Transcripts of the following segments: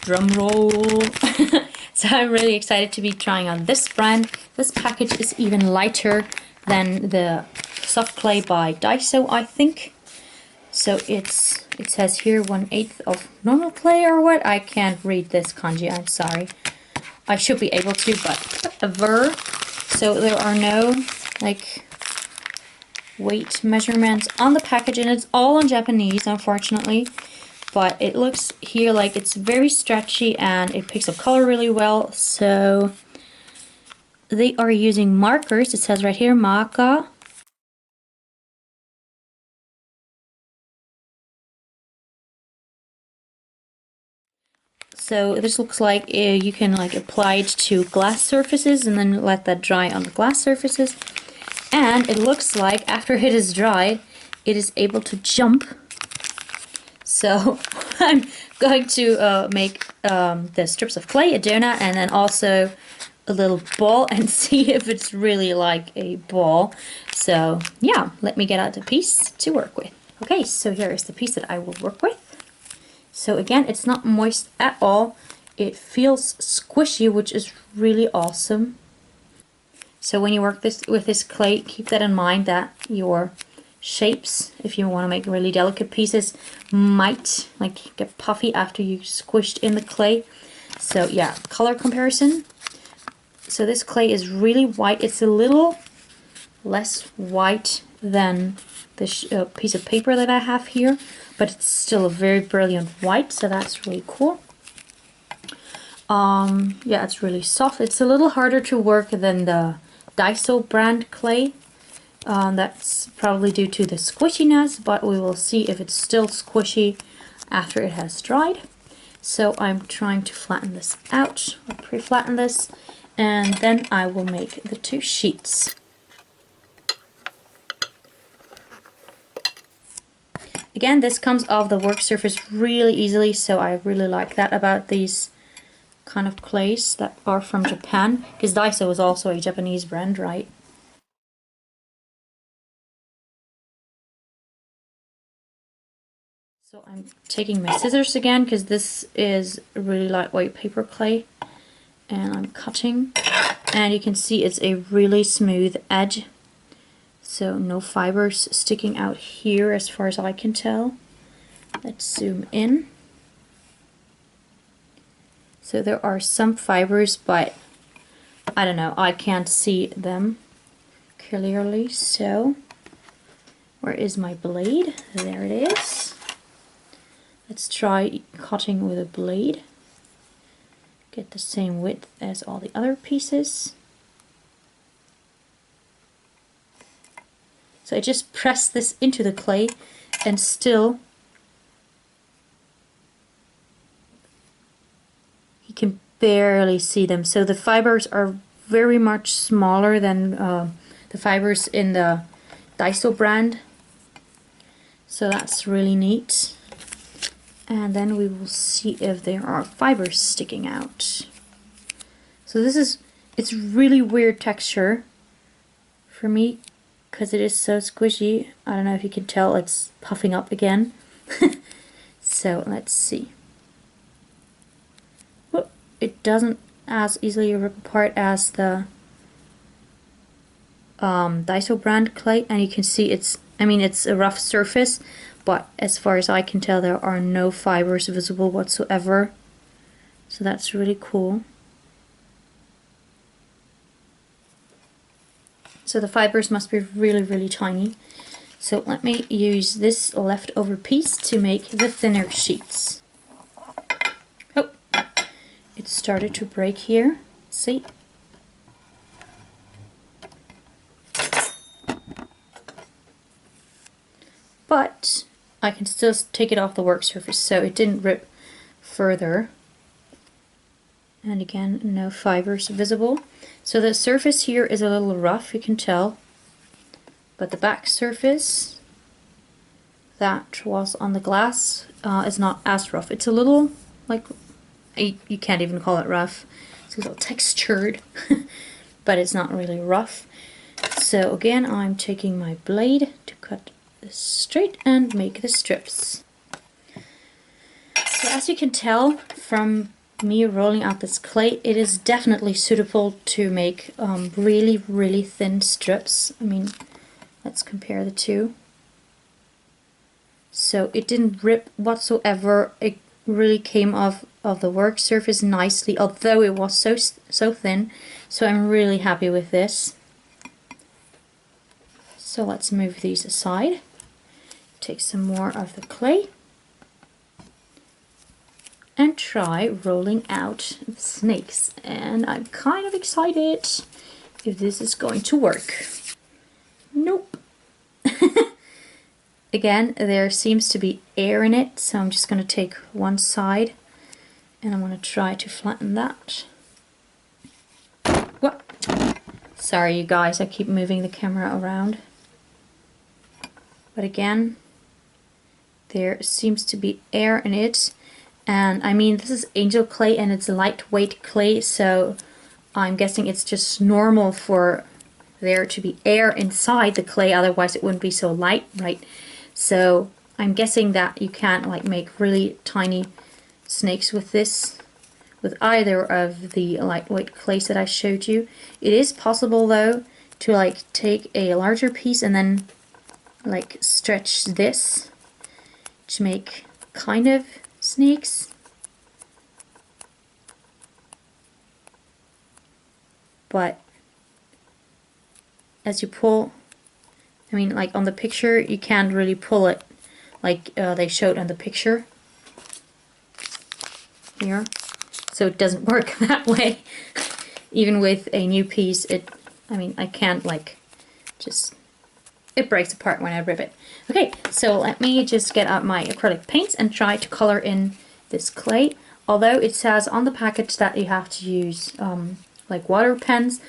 drum roll. So I'm really excited to be trying on this brand. This package is even lighter than the soft clay by Daiso, I think. So it says here 1/8 of normal clay or what? I can't read this kanji, I'm sorry. I should be able to, but whatever. So there are no like weight measurements on the package, and it's all in Japanese, unfortunately. But it looks here like it's very stretchy and it picks up color really well. So they are using markers. It says right here, maka. So this looks like you can like apply it to glass surfaces and then let that dry on the glass surfaces. And it looks like after it is dry, it is able to jump. So I'm going to make the strips of clay, a donut, and then also a little ball and see if it's really like a ball. So yeah, let me get out the piece to work with. Okay, so here is the piece that I will work with. So again, it's not moist at all. It feels squishy, which is really awesome. So when you work with this clay, keep that in mind that your shapes, if you want to make really delicate pieces, might like get puffy after you squished in the clay. So yeah, color comparison. So this clay is really white. It's a little less white than this piece of paper that I have here, but it's still a very brilliant white, so that's really cool. Yeah, it's really soft. It's a little harder to work than the Daiso brand clay. That's probably due to the squishiness, but we will see if it's still squishy after it has dried. So I'm trying to flatten this out, or pre-flatten this, and then I will make the two sheets. Again, this comes off the work surface really easily, so I really like that about these kind of clays that are from Japan, because Daiso is also a Japanese brand, right? So I'm taking my scissors again, because this is really lightweight paper clay, and I'm cutting, and you can see it's a really smooth edge. So no fibers sticking out here as far as I can tell. Let's zoom in. So there are some fibers, but I don't know, I can't see them clearly. So where is my blade? There it is. Let's try cutting with a blade. Get the same width as all the other pieces. So I just press this into the clay, and still you can barely see them. So the fibers are very much smaller than the fibers in the Daiso brand. So that's really neat. And then we will see if there are fibers sticking out. So it's really weird texture for me, because it is so squishy. I don't know if you can tell, it's puffing up again. So let's see. Whoop, it doesn't as easily rip apart as the Daiso brand clay, and you can see it's a rough surface, but as far as I can tell there are no fibers visible whatsoever. So that's really cool. So the fibers must be really, really tiny. So let me use this leftover piece to make the thinner sheets. Oh, it started to break here. See? But I can still take it off the work surface, so it didn't rip further. And again, no fibers visible. So the surface here is a little rough, you can tell, but the back surface that was on the glass is not as rough. It's a little, like, you can't even call it rough. It's a little textured, but it's not really rough. So again, I'm taking my blade to cut this straight and make the strips. So as you can tell from me rolling out this clay, it is definitely suitable to make really, really thin strips. I mean, let's compare the two. So it didn't rip whatsoever. It really came off of the work surface nicely, although it was so thin. So I'm really happy with this. So let's move these aside. Take some more of the clay and try rolling out the snakes. And I'm kind of excited if this is going to work. Nope. Again, there seems to be air in it, so I'm just going to take one side and I'm going to try to flatten that. What? Sorry you guys, I keep moving the camera around. But again, there seems to be air in it. And I mean, this is angel clay and it's lightweight clay, so I'm guessing it's just normal for there to be air inside the clay, otherwise it wouldn't be so light, right? So I'm guessing that you can't like make really tiny snakes with this, with either of the lightweight clays that I showed you. It is possible though to like take a larger piece and then like stretch this to make kind of snakes. But as you pull, I mean, like on the picture, you can't really pull it like they showed on the picture here. So it doesn't work that way. Even with a new piece, I mean, I can't like just, it breaks apart when I rip it. Okay, so let me just get out my acrylic paints and try to color in this clay. Although it says on the package that you have to use like water pens,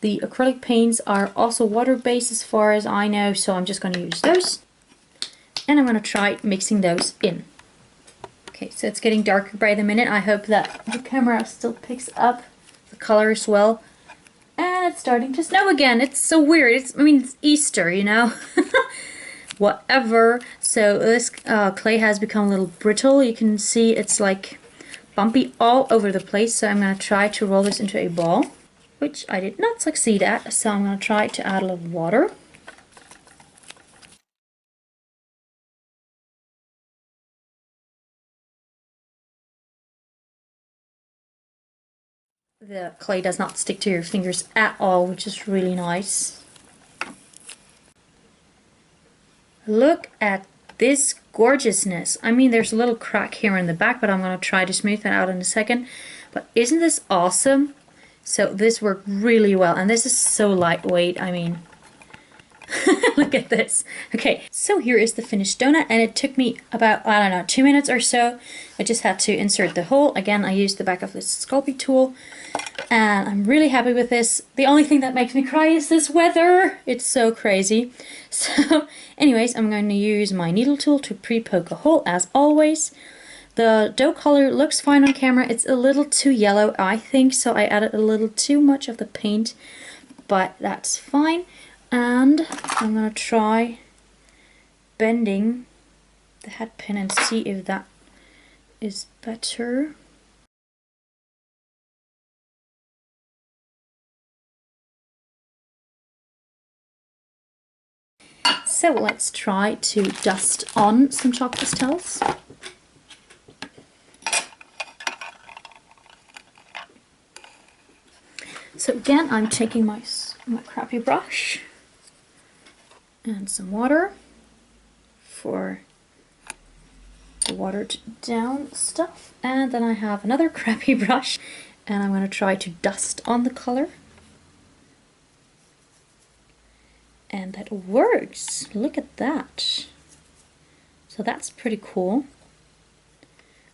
the acrylic paints are also water-based as far as I know, so I'm just going to use those. And I'm going to try mixing those in. Okay, so it's getting darker by the minute. I hope that the camera still picks up the colors well. And it's starting to snow again. It's so weird. I mean, it's Easter, you know? Whatever. So this clay has become a little brittle. You can see it's like bumpy all over the place. So I'm going to try to roll this into a ball, which I did not succeed at, so I'm going to try to add a little water. The clay does not stick to your fingers at all, which is really nice. Look at this gorgeousness. I mean, there's a little crack here in the back, but I'm going to try to smooth that out in a second. But isn't this awesome? So this worked really well, and this is so lightweight. I mean, look at this. Okay, so here is the finished donut, and it took me about, I don't know, 2 minutes or so. I just had to insert the hole. Again, I used the back of this Sculpey tool, and I'm really happy with this. The only thing that makes me cry is this weather. It's so crazy. So anyways, I'm going to use my needle tool to pre-poke a hole as always. The dough color looks fine on camera. It's a little too yellow, I think, so I added a little too much of the paint, but that's fine. And I'm going to try bending the head pin and see if that is better. So let's try to dust on some chalk pastels. So again, I'm taking my crappy brush and some water for the watered down stuff. And then I have another crappy brush and I'm going to try to dust on the color. And that works. Look at that. So that's pretty cool.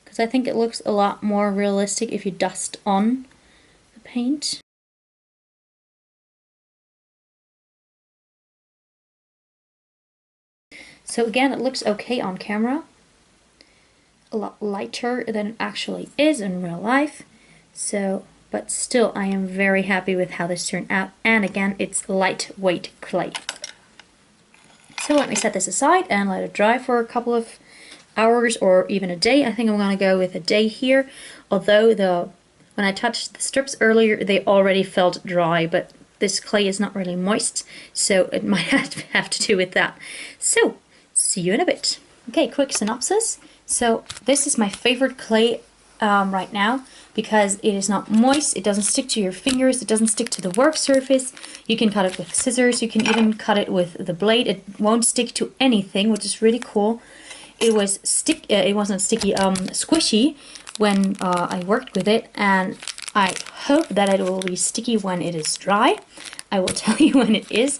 Because I think it looks a lot more realistic if you dust on the paint. So again, it looks okay on camera. A lot lighter than it actually is in real life. So, but still I am very happy with how this turned out. And again, it's lightweight clay. So let me set this aside and let it dry for a couple of hours or even a day. I think I'm gonna go with a day here, although when I touched the strips earlier they already felt dry, but this clay is not really moist, so it might have to do with that. So see you in a bit. Okay, quick synopsis. So this is my favorite clay right now because it is not moist, it doesn't stick to your fingers, it doesn't stick to the work surface. You can cut it with scissors, you can even cut it with the blade. It won't stick to anything, which is really cool. It was it wasn't sticky, squishy when I worked with it, and I hope that it will be sticky when it is dry. I will tell you when it is.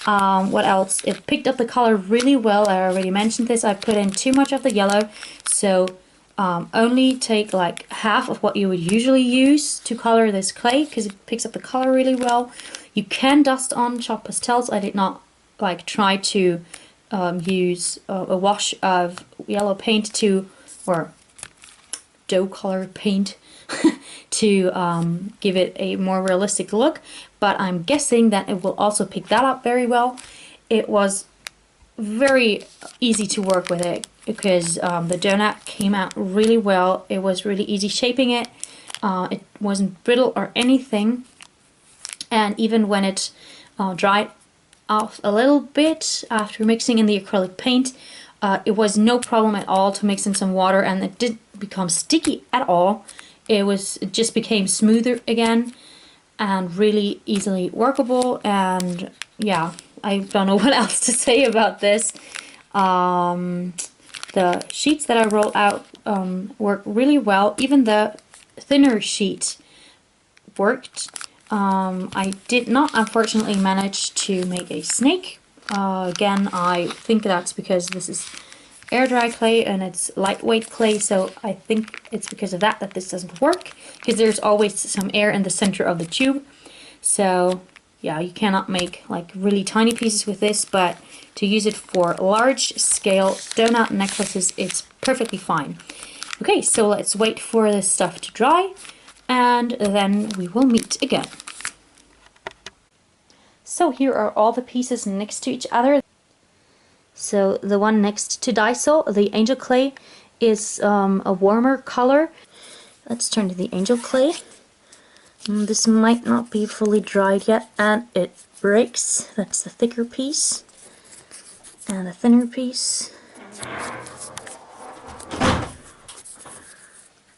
What else? It picked up the color really well. I already mentioned this. I put in too much of the yellow, so only take like half of what you would usually use to color this clay because it picks up the color really well. You can dust on chalk pastels. I did not like try to use a wash of yellow paint or dough color paint to give it a more realistic look, but I'm guessing that it will also pick that up very well. It was very easy to work with it because the doughnut came out really well. It was really easy shaping it. It wasn't brittle or anything, and even when it dried off a little bit after mixing in the acrylic paint, it was no problem at all to mix in some water, and it didn't become sticky at all. It just became smoother again and really easily workable. And yeah, I don't know what else to say about this. The sheets that I rolled out work really well. Even the thinner sheet worked. I did not unfortunately manage to make a snake. Again, I think that's because this is air dry clay and it's lightweight clay, so I think it's because of that this doesn't work, because there's always some air in the center of the tube. So yeah, you cannot make like really tiny pieces with this, but to use it for large scale donut necklaces, it's perfectly fine. Okay, so let's wait for this stuff to dry and then we will meet again. So here are all the pieces next to each other. So the one next to Dysol, the angel clay, is a warmer color. Let's turn to the angel clay. This might not be fully dried yet, and it breaks. That's the thicker piece. And the thinner piece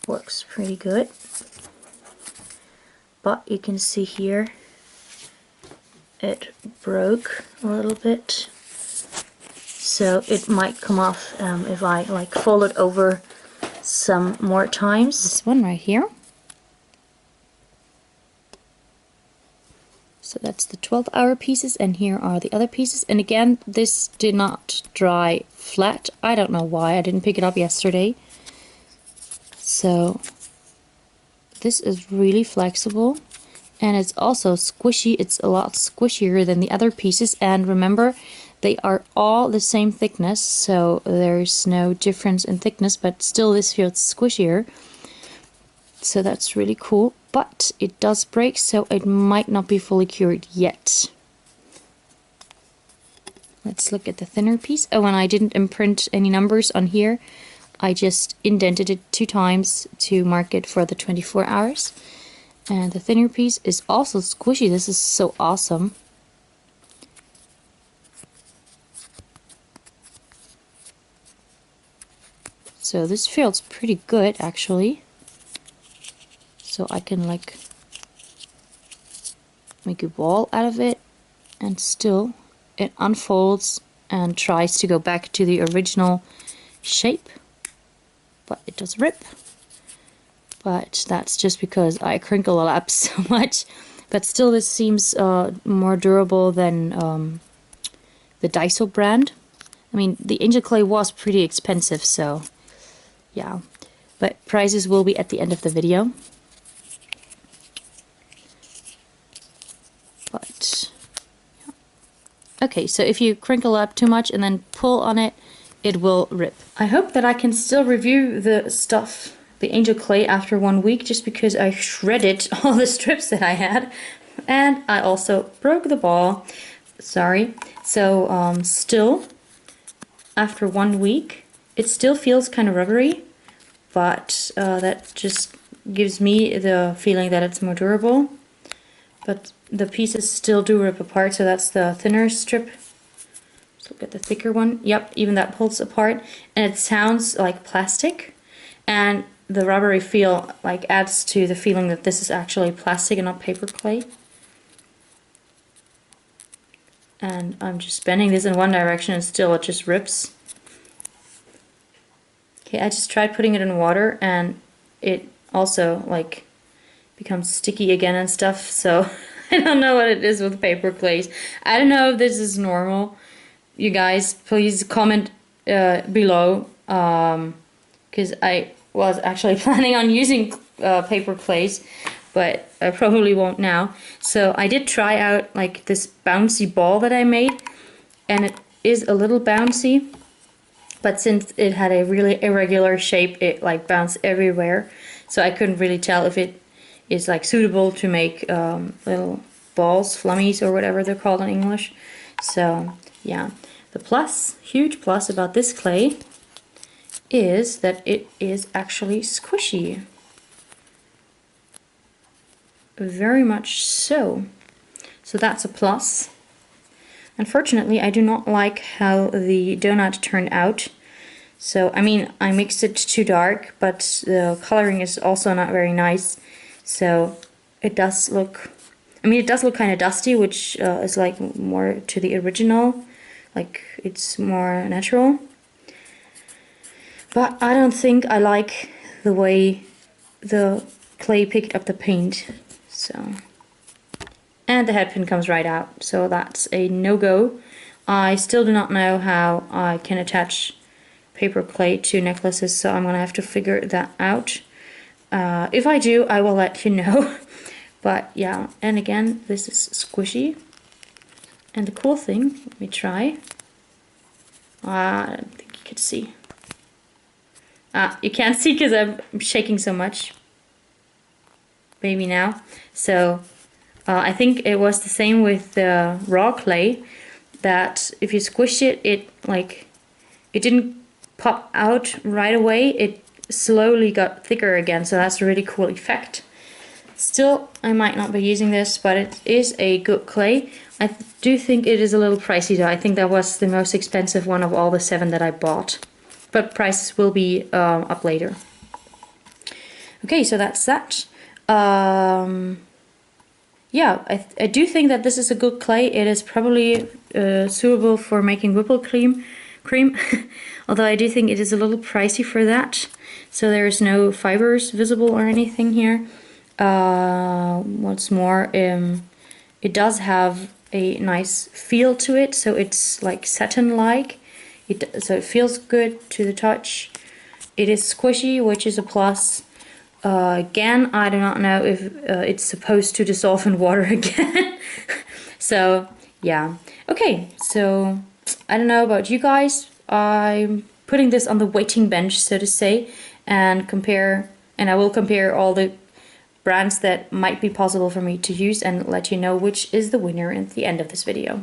works pretty good. But you can see here it broke a little bit. So it might come off if I like fold it over some more times. This one right here. So that's the 12-hour pieces, and here are the other pieces. And again, this did not dry flat. I don't know why. I didn't pick it up yesterday. So this is really flexible, and it's also squishy. It's a lot squishier than the other pieces, and remember, they are all the same thickness, so there's no difference in thickness, but still this feels squishier. So that's really cool, but it does break, so it might not be fully cured yet. Let's look at the thinner piece. Oh, and I didn't imprint any numbers on here. I just indented it 2 times to mark it for the 24 hours. And the thinner piece is also squishy. This is so awesome. So this feels pretty good actually. So I can like make a ball out of it, and still it unfolds and tries to go back to the original shape, but it does rip. But that's just because I crinkle it up so much. But still, this seems more durable than the Dysol brand. I mean, the angel clay was pretty expensive, so yeah. But prices will be at the end of the video. But yeah. Okay, so if you crinkle up too much and then pull on it, it will rip. I hope that I can still review the stuff, the angel clay, after 1 week, just because I shredded all the strips that I had, and I also broke the ball. Sorry. So still, after 1 week, It still feels kind of rubbery, but that just gives me the feeling that it's more durable. But the pieces still do rip apart, so that's the thinner strip. Let's look at the thicker one. Yep, even that pulls apart, and it sounds like plastic. And the rubbery feel like adds to the feeling that this is actually plastic and not paper clay. And I'm just bending this in one direction and still it just rips. Okay, I just tried putting it in water and it also like becomes sticky again and stuff, so I don't know what it is with paper clays. I don't know if this is normal. You guys, please comment below, because I was actually planning on using paper clays, but I probably won't now. So I did try out like this bouncy ball that I made, and it is a little bouncy, but since it had a really irregular shape, it like bounced everywhere, so I couldn't really tell if it is like suitable to make little balls, flummies, or whatever they're called in English. So yeah, the plus, huge plus about this clay is that it is actually squishy. Very much so. So that's a plus. Unfortunately, I do not like how the donut turned out. So, I mean, I mixed it too dark, but the coloring is also not very nice. So, it does look, I mean, it does look kind of dusty, which is like more to the original. Like, it's more natural. But I don't think I like the way the clay picked up the paint. So, and the head pin comes right out, so that's a no-go. I still do not know how I can attach paper clay to necklaces, so I'm gonna have to figure that out. If I do, I will let you know. But yeah, and again, this is squishy. And the cool thing, let me try. I don't think you can see. You can't see because I'm shaking so much. Maybe now. So I think it was the same with the raw clay, that if you squish it, it didn't pop out right away. It slowly got thicker again, so that's a really cool effect. Still, I might not be using this, but it is a good clay. I do think it is a little pricey though. I think that was the most expensive one of all the 7 that I bought. But prices will be up later. Okay, so that's that. Yeah, I do think that this is a good clay. It is probably suitable for making whipped cream. Although I do think it is a little pricey for that. So there's no fibers visible or anything here. What's more, it does have a nice feel to it. So it's like satin-like. So it feels good to the touch. It is squishy, which is a plus. Again, I do not know if it's supposed to dissolve in water again. So, yeah. Okay, so I don't know about you guys. I'm putting this on the waiting bench, so to say, and I will compare all the brands that might be possible for me to use and let you know which is the winner at the end of this video.